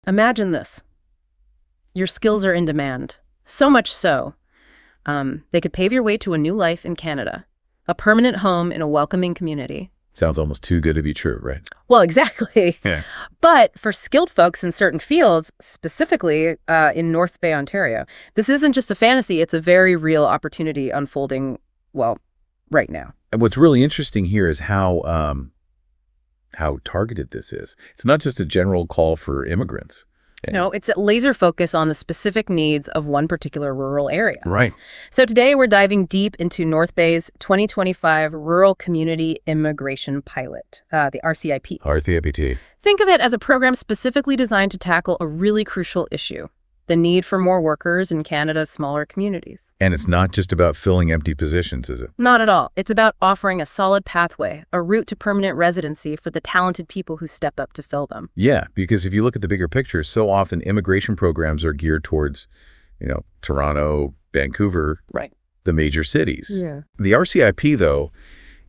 Imagine this. Your skills are in demand. So much so, they could pave your way to a new life in Canada, a permanent home in a welcoming community. Sounds almost too good to be true, right? Well, exactly. Yeah. But for skilled folks in certain fields, specifically in North Bay, Ontario, this isn't just a fantasy. It's a very real opportunity unfolding, well, right now. And what's really interesting here is how targeted this is. It's not just a general call for immigrants. No, it's a laser focus on the specific needs of one particular rural area. Right. So today we're diving deep into North Bay's 2025 Rural Community Immigration Pilot, the RCIP. RCIP. Think of it as a program specifically designed to tackle a really crucial issue: the need for more workers in Canada's smaller communities. And it's not just about filling empty positions, is it? Not at all. It's about offering a solid pathway, a route to permanent residency for the talented people who step up to fill them. Yeah, because if you look at the bigger picture, so often immigration programs are geared towards, Toronto, Vancouver, Right. the major cities. Yeah. The RCIP, though,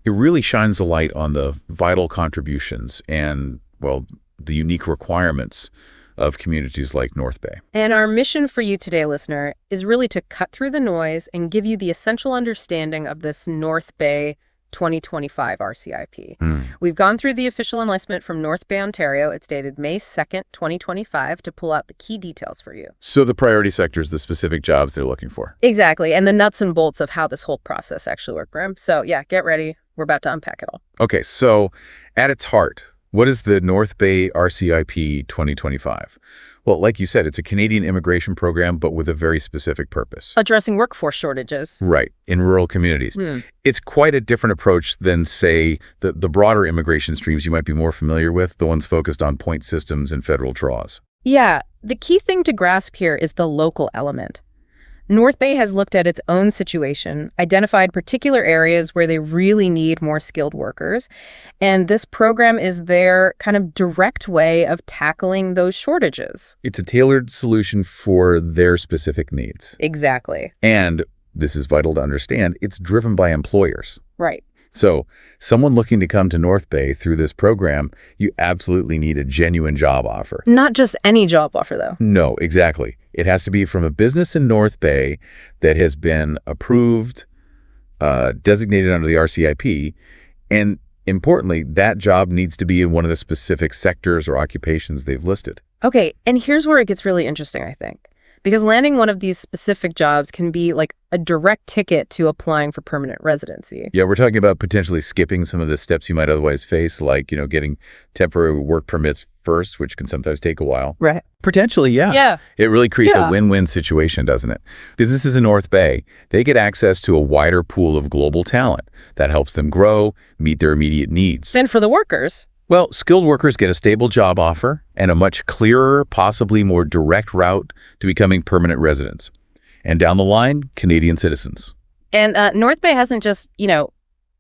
it really shines a light on the vital contributions and, well, the unique requirements of communities like North Bay. And our mission for you today, listener, is really to cut through the noise and give you the essential understanding of this North Bay 2025 RCIP. We've gone through the official enlistment from North Bay, Ontario. It's dated May 2nd, 2025, to pull out the key details for you. So the priority sectors, the specific jobs they're looking for. Exactly, and the nuts and bolts of how this whole process actually worked, Brim. So yeah, get ready. We're about to unpack it all. Okay, so at its heart, what is the North Bay RCIP 2025? Well, like you said, it's a Canadian immigration program, but with a very specific purpose. Addressing workforce shortages. Right, in rural communities. It's quite a different approach than, say, the broader immigration streams you might be more familiar with, the ones focused on point systems and federal draws. Yeah, the key thing to grasp here is the local element. North Bay has looked at its own situation, identified particular areas where they really need more skilled workers, and this program is their kind of direct way of tackling those shortages. It's a tailored solution for their specific needs. Exactly. And this is vital to understand, it's driven by employers. Right. So someone looking to come to North Bay through this program, you absolutely need a genuine job offer. Not just any job offer, though. No, exactly. It has to be from a business in North Bay that has been approved, designated under the RCIP, and importantly, that job needs to be in one of the specific sectors or occupations they've listed. Okay, and here's where it gets really interesting, I think. Because landing one of these specific jobs can be like a direct ticket to applying for permanent residency. Yeah, we're talking about potentially skipping some of the steps you might otherwise face, like, getting temporary work permits first, which can sometimes take a while. Right. Potentially, yeah. Yeah. It really creates a win-win situation, doesn't it? Businesses in North Bay, they get access to a wider pool of global talent that helps them grow, meet their immediate needs. And for the workers, well, skilled workers get a stable job offer and a much clearer, possibly more direct route to becoming permanent residents. And down the line, Canadian citizens. And North Bay hasn't just,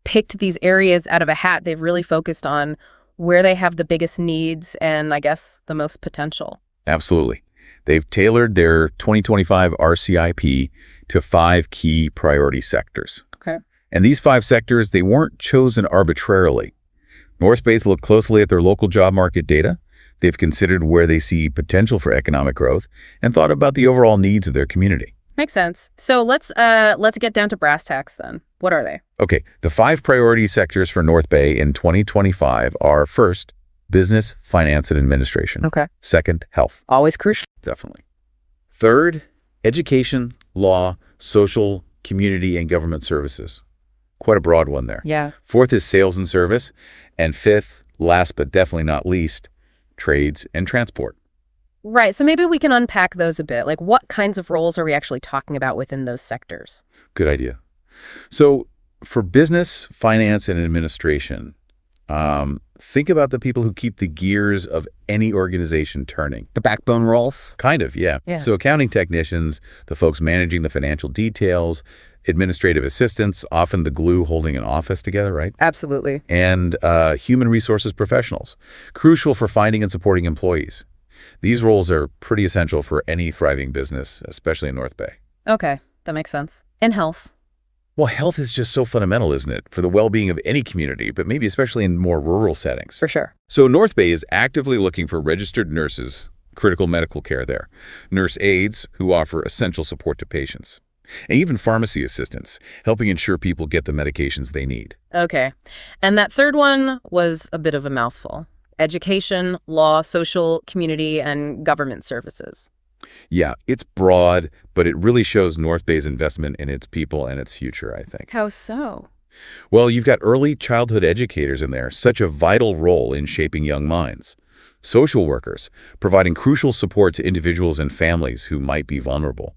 picked these areas out of a hat. They've really focused on where they have the biggest needs and, I guess, the most potential. Absolutely. They've tailored their 2025 RCIP to 5 key priority sectors. Okay. And these 5 sectors, they weren't chosen arbitrarily. North Bay's looked closely at their local job market data. They've considered where they see potential for economic growth and thought about the overall needs of their community. Makes sense. So let's get down to brass tacks then. What are they? Okay, the 5 priority sectors for North Bay in 2025 are: first, business, finance, and administration. Okay. Second, health. Always crucial. Definitely. Third, education, law, social, community, and government services. Quite a broad one there. Yeah. Fourth is sales and service. And fifth, last but definitely not least, trades and transport. Right. So maybe we can unpack those a bit. Like, what kinds of roles are we actually talking about within those sectors? Good idea. So for business, finance, and administration, think about the people who keep the gears of any organization turning. The backbone roles? Kind of, yeah. So accounting technicians, the folks managing the financial details, administrative assistants, often the glue holding an office together, right? Absolutely. And human resources professionals, crucial for finding and supporting employees. These roles are pretty essential for any thriving business, especially in North Bay. Okay, that makes sense. And health? Well, health is just so fundamental, isn't it, for the well-being of any community, but maybe especially in more rural settings. For sure. So North Bay is actively looking for registered nurses critical medical care there, nurse aides who offer essential support to patients, and even pharmacy assistants, helping ensure people get the medications they need. Okay. And that third one was a bit of a mouthful. Education, law, social, community, and government services. Yeah, it's broad, but it really shows North Bay's investment in its people and its future, I think. How so? Well, you've got early childhood educators in there, such a vital role in shaping young minds. Social workers, providing crucial support to individuals and families who might be vulnerable.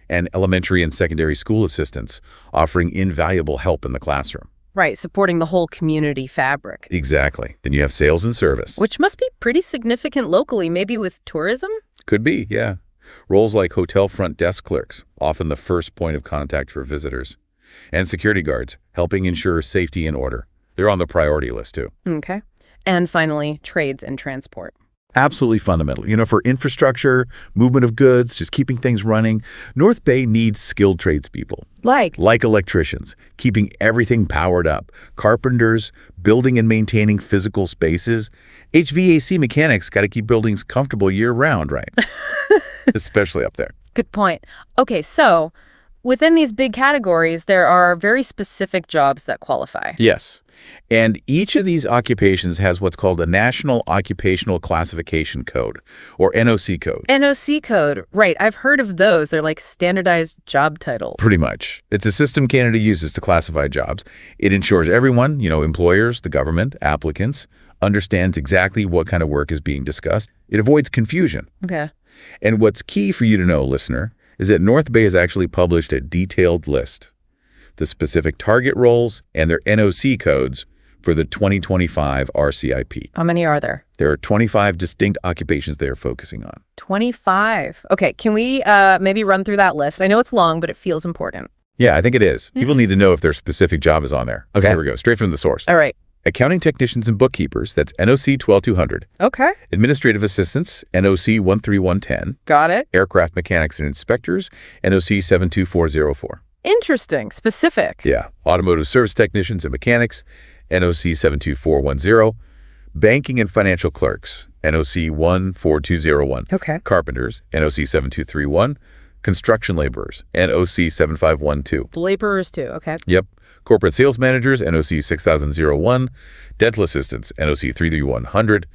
And elementary and secondary school assistants, offering invaluable help in the classroom. Right, supporting the whole community fabric. Exactly. Then you have sales and service. Which must be pretty significant locally, maybe with tourism? Could be, yeah. Roles like hotel front desk clerks, often the first point of contact for visitors. And security guards, helping ensure safety and order. They're on the priority list, too. Okay. And finally, trades and transport. Absolutely fundamental. For infrastructure, movement of goods, just keeping things running, North Bay needs skilled tradespeople. Like Electricians, keeping everything powered up. Carpenters, building and maintaining physical spaces. HVAC mechanics got to keep buildings comfortable year-round, right? Especially up there. Good point. Okay, so within these big categories, there are very specific jobs that qualify. Yes. And each of these occupations has what's called a National Occupational Classification Code, or NOC code. NOC code, right. I've heard of those. They're like standardized job titles. Pretty much. It's a system Canada uses to classify jobs. It ensures everyone, employers, the government, applicants, understands exactly what kind of work is being discussed. It avoids confusion. Okay. And what's key for you to know, listener, is that North Bay has actually published a detailed list, the specific target roles and their NOC codes for the 2025 RCIP. How many are there? There are 25 distinct occupations they are focusing on. 25. Okay, can we maybe run through that list? I know it's long, but it feels important. Yeah, I think it is. People need to know if their specific job is on there. Okay. Here we go, straight from the source. All right. Accounting technicians and bookkeepers, that's NOC 12200. Okay. Administrative assistants, NOC 13110. Got it. Aircraft mechanics and inspectors, NOC 72404. Interesting. Specific. Yeah. Automotive service technicians and mechanics, NOC 72410. Banking and financial clerks, NOC 14201. Okay. Carpenters, NOC 7231. Construction laborers, NOC 7512. The laborers too. Okay. Yep. Corporate sales managers, NOC 6001. Dental assistants, NOC 33100.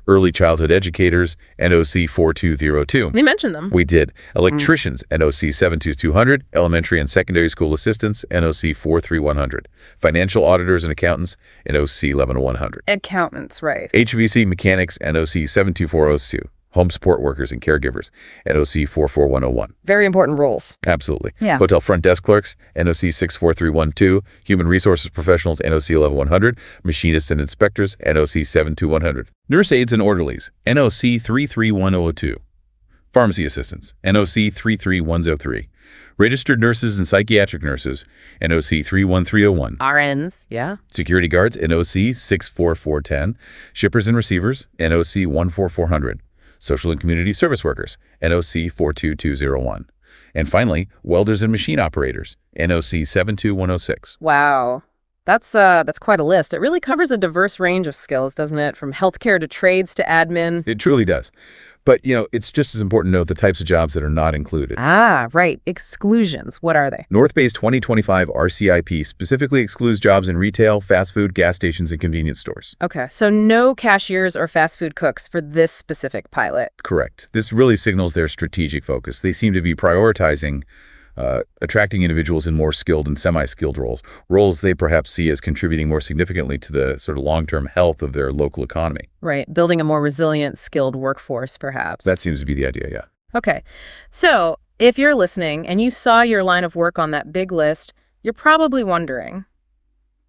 Early childhood educators, NOC 4202. We mentioned them. We did. Electricians, NOC 72200. Elementary and secondary school assistants, NOC 43100. Financial auditors and accountants, NOC 11100. Accountants, right. HVAC mechanics, NOC 72402. Home support workers and caregivers, NOC 44101. Very important roles. Absolutely. Yeah. Hotel front desk clerks, NOC 64312. Human resources professionals, NOC 11100. Machinists and inspectors, NOC 72100. Nurse aides and orderlies, NOC 33102. Pharmacy assistants, NOC 33103. Registered nurses and psychiatric nurses, NOC 31301. RNs, yeah. Security guards, NOC 64410. Shippers and receivers, NOC 14400. Social and community service workers, NOC 42201. And finally, welders and machine operators, NOC 72106. Wow. That's quite a list. It really covers a diverse range of skills, doesn't it? From healthcare to trades to admin. It truly does. But, it's just as important to note the types of jobs that are not included. Ah, right. Exclusions. What are they? North Bay's 2025 RCIP specifically excludes jobs in retail, fast food, gas stations, and convenience stores. Okay, so no cashiers or fast food cooks for this specific pilot. Correct. This really signals their strategic focus. They seem to be prioritizing attracting individuals in more skilled and semi-skilled roles they perhaps see as contributing more significantly to the sort of long-term health of their local economy. Right, building a more resilient, skilled workforce, perhaps. That seems to be the idea, yeah. Okay, so if you're listening and you saw your line of work on that big list, you're probably wondering,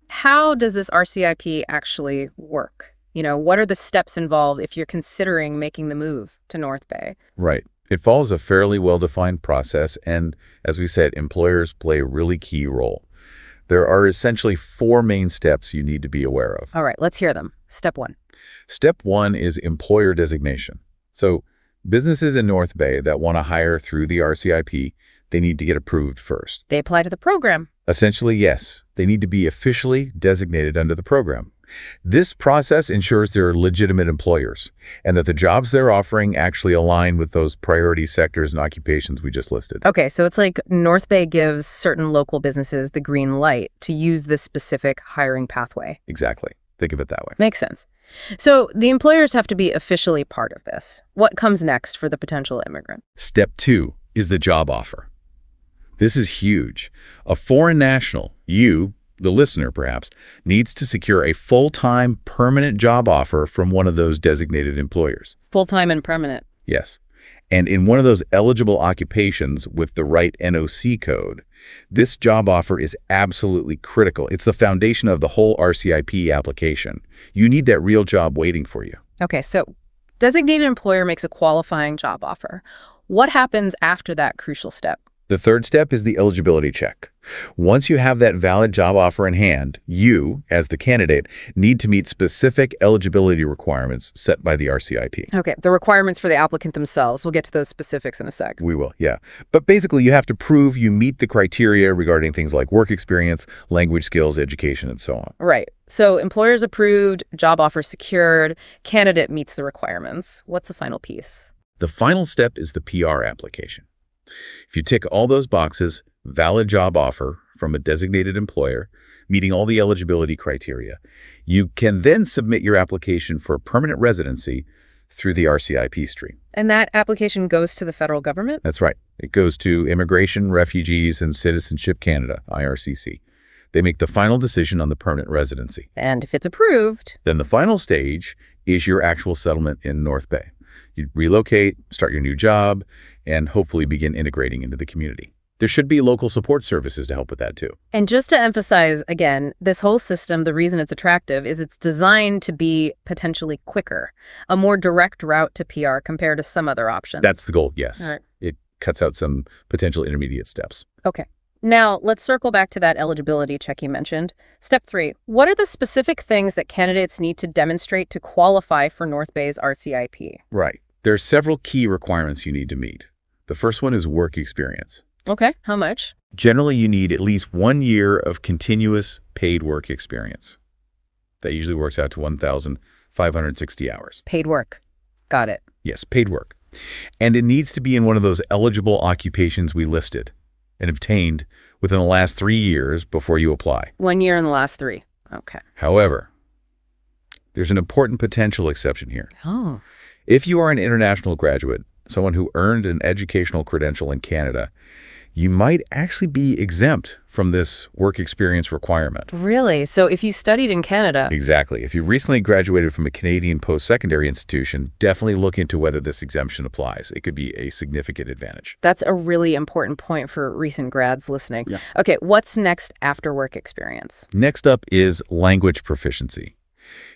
how does this RCIP actually work? What are the steps involved if you're considering making the move to North Bay? Right. It follows a fairly well-defined process, and as we said, employers play a really key role. There are essentially 4 main steps you need to be aware of. All right, let's hear them. Step 1. Step 1 is employer designation. So businesses in North Bay that want to hire through the RCIP, they need to get approved first. They apply to the program. Essentially, yes. They need to be officially designated under the program. This process ensures they're legitimate employers and that the jobs they're offering actually align with those priority sectors and occupations we just listed. Okay, so it's like North Bay gives certain local businesses the green light to use this specific hiring pathway. Exactly. Think of it that way. Makes sense. So the employers have to be officially part of this. What comes next for the potential immigrant? Step 2 is the job offer. This is huge. A foreign national, you, the listener perhaps, needs to secure a full-time permanent job offer from one of those designated employers. Full-time and permanent. Yes. And in one of those eligible occupations with the right NOC code, this job offer is absolutely critical. It's the foundation of the whole RCIP application. You need that real job waiting for you. Okay, so designated employer makes a qualifying job offer. What happens after that crucial step? The third step is the eligibility check. Once you have that valid job offer in hand, you, as the candidate, need to meet specific eligibility requirements set by the RCIP. Okay, the requirements for the applicant themselves. We'll get to those specifics in a sec. We will, yeah. But basically, you have to prove you meet the criteria regarding things like work experience, language skills, education, and so on. Right. So employers approved, job offer secured, candidate meets the requirements. What's the final piece? The final step is the PR application. If you tick all those boxes, valid job offer from a designated employer, meeting all the eligibility criteria, you can then submit your application for permanent residency through the RCIP stream. And that application goes to the federal government? That's right. It goes to Immigration, Refugees, and Citizenship Canada, IRCC. They make the final decision on the permanent residency. And if it's approved, then the final stage is your actual settlement in North Bay. You relocate, start your new job, and hopefully begin integrating into the community. There should be local support services to help with that too. And just to emphasize again, this whole system, the reason it's attractive is it's designed to be potentially quicker, a more direct route to PR compared to some other options. That's the goal, yes. All right. It cuts out some potential intermediate steps. Okay. Now, let's circle back to that eligibility check you mentioned. Step 3, what are the specific things that candidates need to demonstrate to qualify for North Bay's RCIP? Right. There are several key requirements you need to meet. The first one is work experience. Okay, how much? Generally, you need at least 1 year of continuous paid work experience. That usually works out to 1,560 hours. Paid work. Got it. Yes, paid work. And it needs to be in one of those eligible occupations we listed and obtained within the last 3 years before you apply. 1 year in the last 3. Okay. However, there's an important potential exception here. Oh. If you are an international graduate, someone who earned an educational credential in Canada, you might actually be exempt from this work experience requirement. Really? So if you studied in Canada... Exactly. If you recently graduated from a Canadian post-secondary institution, definitely look into whether this exemption applies. It could be a significant advantage. That's a really important point for recent grads listening. Yeah. Okay, what's next after work experience? Next up is language proficiency.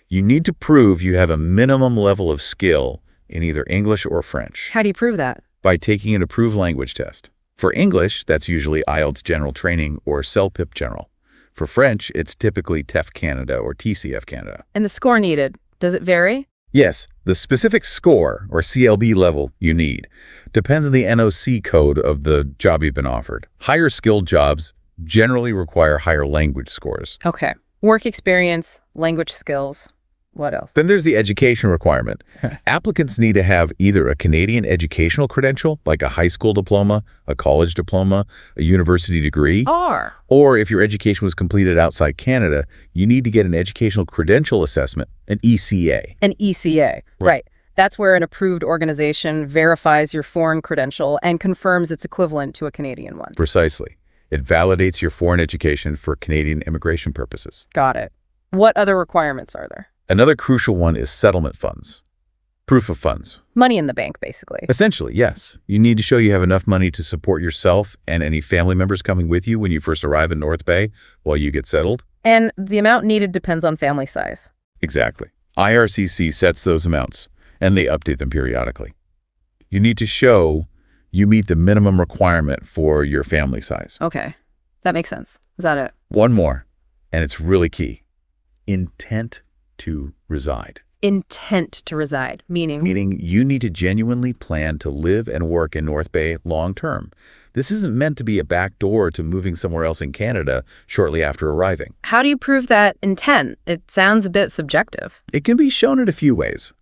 You need to prove you have a minimum level of skill in either English or French. How do you prove that? By taking an approved language test. For English, that's usually IELTS General Training or CELPIP General. For French, it's typically TEF Canada or TCF Canada. And the score needed, does it vary? Yes, the specific score or CLB level you need depends on the NOC code of the job you've been offered. Higher skilled jobs generally require higher language scores. Okay. Work experience, language skills. What else? Then there's the education requirement. Applicants need to have either a Canadian educational credential, like a high school diploma, a college diploma, a university degree. Or if your education was completed outside Canada, you need to get an educational credential assessment, an ECA. An ECA, right. That's where an approved organization verifies your foreign credential and confirms it's equivalent to a Canadian one. Precisely. It validates your foreign education for Canadian immigration purposes. Got it. What other requirements are there? Another crucial one is settlement funds. Proof of funds. Money in the bank, basically. Essentially, yes. You need to show you have enough money to support yourself and any family members coming with you when you first arrive in North Bay while you get settled. And the amount needed depends on family size. Exactly. IRCC sets those amounts, and they update them periodically. You need to show you meet the minimum requirement for your family size. Okay. That makes sense. Is that it? One more, and it's really key. Intent to reside. Intent to reside, meaning? Meaning you need to genuinely plan to live and work in North Bay long term. This isn't meant to be a backdoor to moving somewhere else in Canada shortly after arriving. How do you prove that intent? It sounds a bit subjective. It can be shown in a few ways.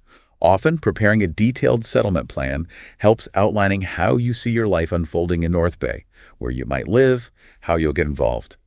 Often, preparing a detailed settlement plan helps outlining how you see your life unfolding in North Bay, where you might live, how you'll get involved.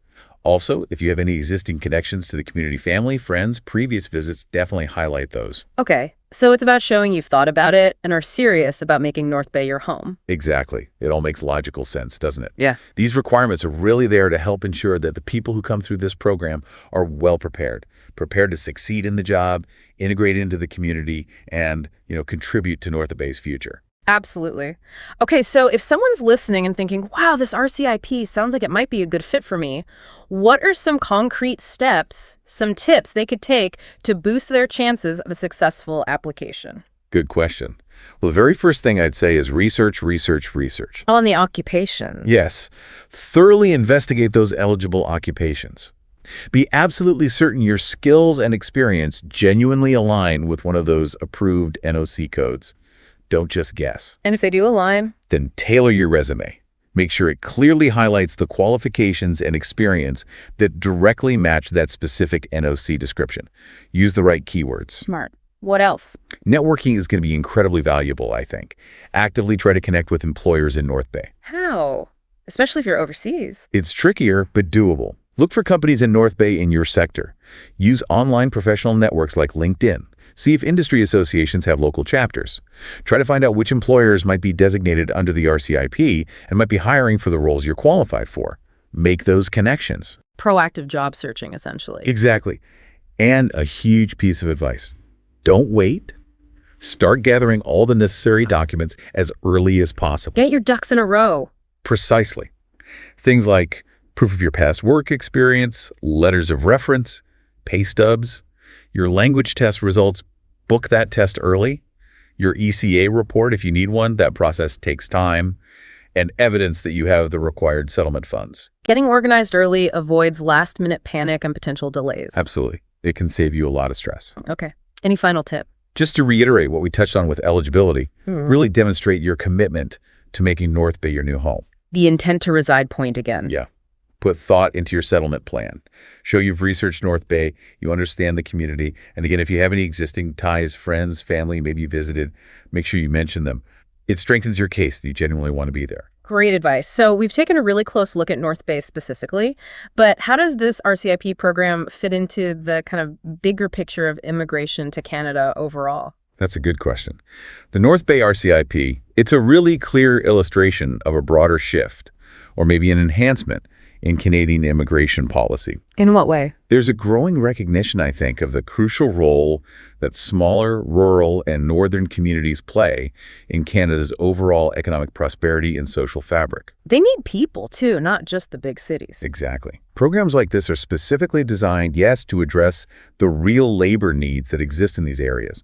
Also, if you have any existing connections to the community, family, friends, previous visits, definitely highlight those. Okay, so it's about showing you've thought about it and are serious about making North Bay your home. Exactly. It all makes logical sense, doesn't it? Yeah. These requirements are really there to help ensure that the people who come through this program are well prepared to succeed in the job, integrate into the community, and, contribute to North Bay's future. Absolutely. Okay, so if someone's listening and thinking, wow, this RCIP sounds like it might be a good fit for me, what are some concrete steps, some tips they could take to boost their chances of a successful application? Good question. Well, the very first thing I'd say is research, research, research. On the occupation. Yes. Thoroughly investigate those eligible occupations. Be absolutely certain your skills and experience genuinely align with one of those approved NOC codes. Don't just guess. And if they do align? Then tailor your resume. Make sure it clearly highlights the qualifications and experience that directly match that specific NOC description. Use the right keywords. Smart. What else? Networking is going to be incredibly valuable, I think. Actively try to connect with employers in North Bay. How? Especially if you're overseas. It's trickier, but doable. Look for companies in North Bay in your sector. Use online professional networks like LinkedIn. See if industry associations have local chapters. Try to find out which employers might be designated under the RCIP and might be hiring for the roles you're qualified for. Make those connections. Proactive job searching, essentially. Exactly. And a huge piece of advice. Don't wait. Start gathering all the necessary documents as early as possible. Get your ducks in a row. Precisely. Things like proof of your past work experience, letters of reference, pay stubs, your language test results, book that test early, your ECA report if you need one, that process takes time, and evidence that you have the required settlement funds. Getting organized early avoids last-minute panic and potential delays. Absolutely. It can save you a lot of stress. Okay. Any final tip? Just to reiterate what we touched on with eligibility, really demonstrate your commitment to making North Bay your new home. The intent to reside point again. Yeah. Put thought into your settlement plan. Show you've researched North Bay, you understand the community, and again, if you have any existing ties, friends, family, maybe you visited, make sure you mention them. It strengthens your case that you genuinely want to be there. Great advice. So we've taken a really close look at North Bay specifically, but how does this RCIP program fit into the kind of bigger picture of immigration to Canada overall? That's a good question. The North Bay RCIP, it's a really clear illustration of a broader shift, or maybe an enhancement in Canadian immigration policy. In what way? There's a growing recognition, I think, of the crucial role that smaller, rural, and northern communities play in Canada's overall economic prosperity and social fabric. They need people, too, not just the big cities. Exactly. Programs like this are specifically designed, yes, to address the real labor needs that exist in these areas.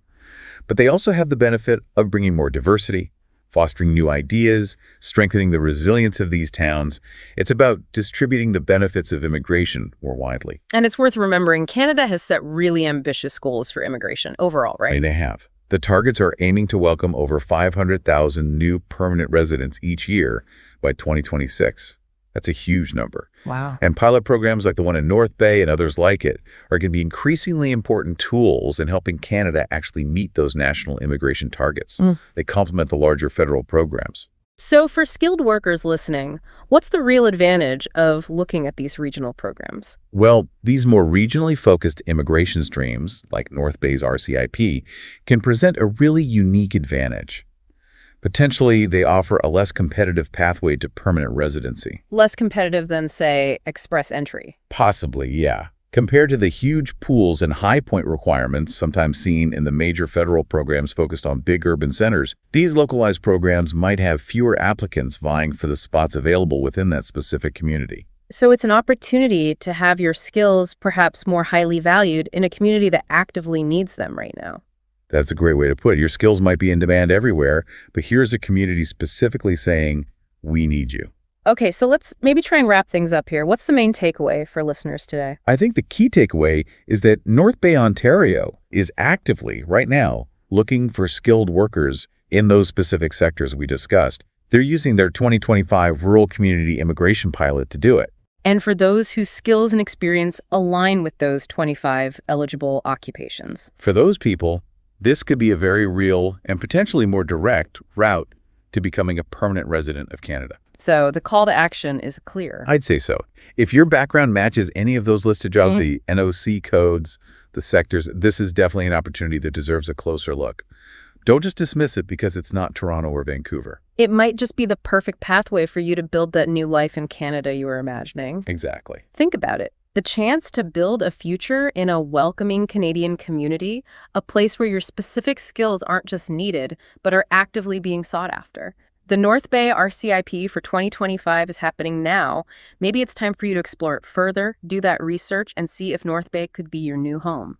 But they also have the benefit of bringing more diversity, fostering new ideas, strengthening the resilience of these towns. It's about distributing the benefits of immigration more widely. And it's worth remembering, Canada has set really ambitious goals for immigration overall, right? I mean, they have. The targets are aiming to welcome over 500,000 new permanent residents each year by 2026. That's a huge number. Wow. And pilot programs like the one in North Bay and others like it are going to be increasingly important tools in helping Canada actually meet those national immigration targets. They complement the larger federal programs. So for skilled workers listening, what's the real advantage of looking at these regional programs? Well, these more regionally focused immigration streams, like North Bay's RCIP, can present a really unique advantage. Potentially, they offer a less competitive pathway to permanent residency. Less competitive than, say, express entry. Possibly, yeah. Compared to the huge pools and high point requirements sometimes seen in the major federal programs focused on big urban centers, these localized programs might have fewer applicants vying for the spots available within that specific community. So it's an opportunity to have your skills perhaps more highly valued in a community that actively needs them right now. That's a great way to put it. Your skills might be in demand everywhere, but here's a community specifically saying, we need you. Okay, so let's maybe try and wrap things up here. What's the main takeaway for listeners today? I think the key takeaway is that North Bay, Ontario is actively, right now, looking for skilled workers in those specific sectors we discussed. They're using their 2025 Rural Community Immigration Pilot to do it. And for those whose skills and experience align with those 25 eligible occupations. For those people, this could be a very real and potentially more direct route to becoming a permanent resident of Canada. So the call to action is clear. I'd say so. If your background matches any of those listed jobs, the NOC codes, the sectors, this is definitely an opportunity that deserves a closer look. Don't just dismiss it because it's not Toronto or Vancouver. It might just be the perfect pathway for you to build that new life in Canada you were imagining. Exactly. Think about it. The chance to build a future in a welcoming Canadian community, a place where your specific skills aren't just needed, but are actively being sought after. The North Bay RCIP for 2025 is happening now. Maybe it's time for you to explore it further, do that research, and see if North Bay could be your new home.